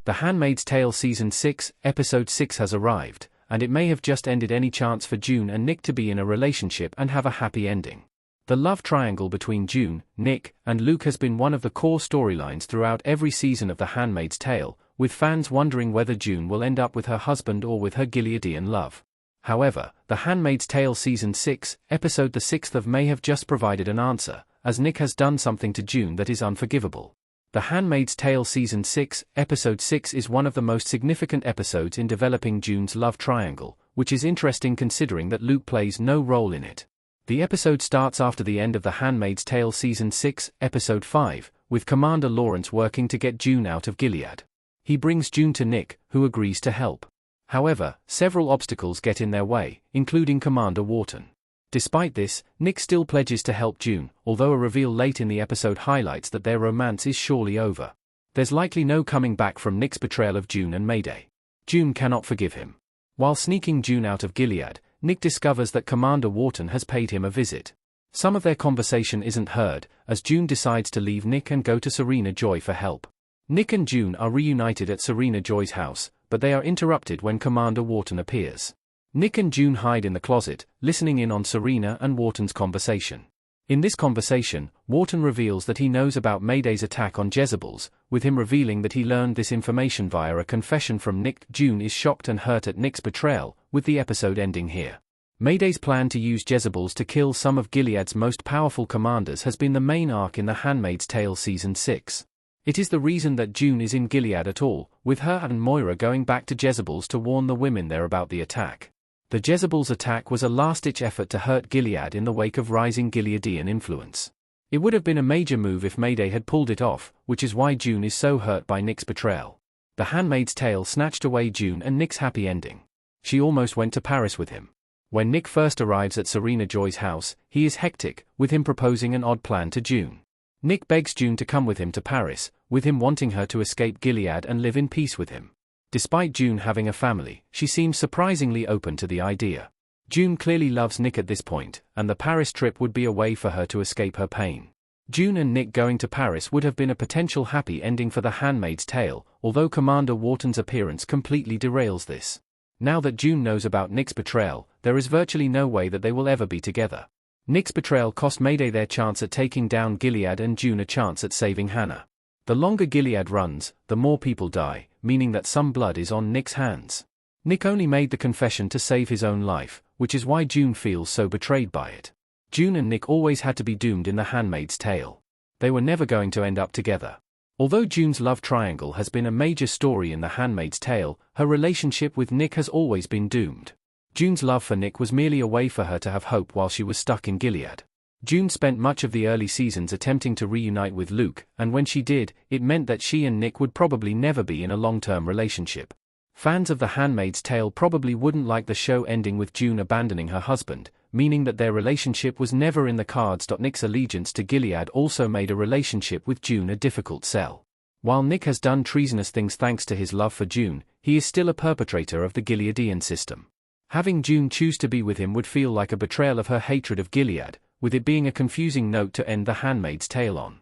The Handmaid's Tale Season 6, Episode 6 has arrived, and it may have just ended any chance for June and Nick to be in a relationship and have a happy ending. The love triangle between June, Nick, and Luke has been one of the core storylines throughout every season of The Handmaid's Tale, with fans wondering whether June will end up with her husband or with her Gileadian love. However, The Handmaid's Tale Season 6, Episode the 6th of May have just provided an answer, as Nick has done something to June that is unforgivable. The Handmaid's Tale Season 6, Episode 6 is one of the most significant episodes in developing June's love triangle, which is interesting considering that Luke plays no role in it. The episode starts after the end of The Handmaid's Tale Season 6, Episode 5, with Commander Lawrence working to get June out of Gilead. He brings June to Nick, who agrees to help. However, several obstacles get in their way, including Commander Wharton. Despite this, Nick still pledges to help June, although a reveal late in the episode highlights that their romance is surely over. There's likely no coming back from Nick's betrayal of June and Mayday. June cannot forgive him. While sneaking June out of Gilead, Nick discovers that Commander Wharton has paid him a visit. Some of their conversation isn't heard, as June decides to leave Nick and go to Serena Joy for help. Nick and June are reunited at Serena Joy's house, but they are interrupted when Commander Wharton appears. Nick and June hide in the closet, listening in on Serena and Wharton's conversation. In this conversation, Wharton reveals that he knows about Mayday's attack on Jezebels, with him revealing that he learned this information via a confession from Nick. June is shocked and hurt at Nick's betrayal, with the episode ending here. Mayday's plan to use Jezebels to kill some of Gilead's most powerful commanders has been the main arc in The Handmaid's Tale Season 6. It is the reason that June is in Gilead at all, with her and Moira going back to Jezebels to warn the women there about the attack. The Jezebel's attack was a last-ditch effort to hurt Gilead in the wake of rising Gileadian influence. It would have been a major move if Mayday had pulled it off, which is why June is so hurt by Nick's betrayal. The Handmaid's Tale snatched away June and Nick's happy ending. She almost went to Paris with him. When Nick first arrives at Serena Joy's house, he is hectic, with him proposing an odd plan to June. Nick begs June to come with him to Paris, with him wanting her to escape Gilead and live in peace with him. Despite June having a family, she seems surprisingly open to the idea. June clearly loves Nick at this point, and the Paris trip would be a way for her to escape her pain. June and Nick going to Paris would have been a potential happy ending for The Handmaid's Tale, although Commander Wharton's appearance completely derails this. Now that June knows about Nick's betrayal, there is virtually no way that they will ever be together. Nick's betrayal cost Mayday their chance at taking down Gilead and June a chance at saving Hannah. The longer Gilead runs, the more people die, meaning that some blood is on Nick's hands. Nick only made the confession to save his own life, which is why June feels so betrayed by it. June and Nick always had to be doomed in The Handmaid's Tale. They were never going to end up together. Although June's love triangle has been a major story in The Handmaid's Tale, her relationship with Nick has always been doomed. June's love for Nick was merely a way for her to have hope while she was stuck in Gilead. June spent much of the early seasons attempting to reunite with Luke, and when she did, it meant that she and Nick would probably never be in a long-term relationship. Fans of The Handmaid's Tale probably wouldn't like the show ending with June abandoning her husband, meaning that their relationship was never in the cards. Nick's allegiance to Gilead also made a relationship with June a difficult sell. While Nick has done treasonous things thanks to his love for June, he is still a perpetrator of the Gileadian system. Having June choose to be with him would feel like a betrayal of her hatred of Gilead, with it being a confusing note to end The Handmaid's Tale on.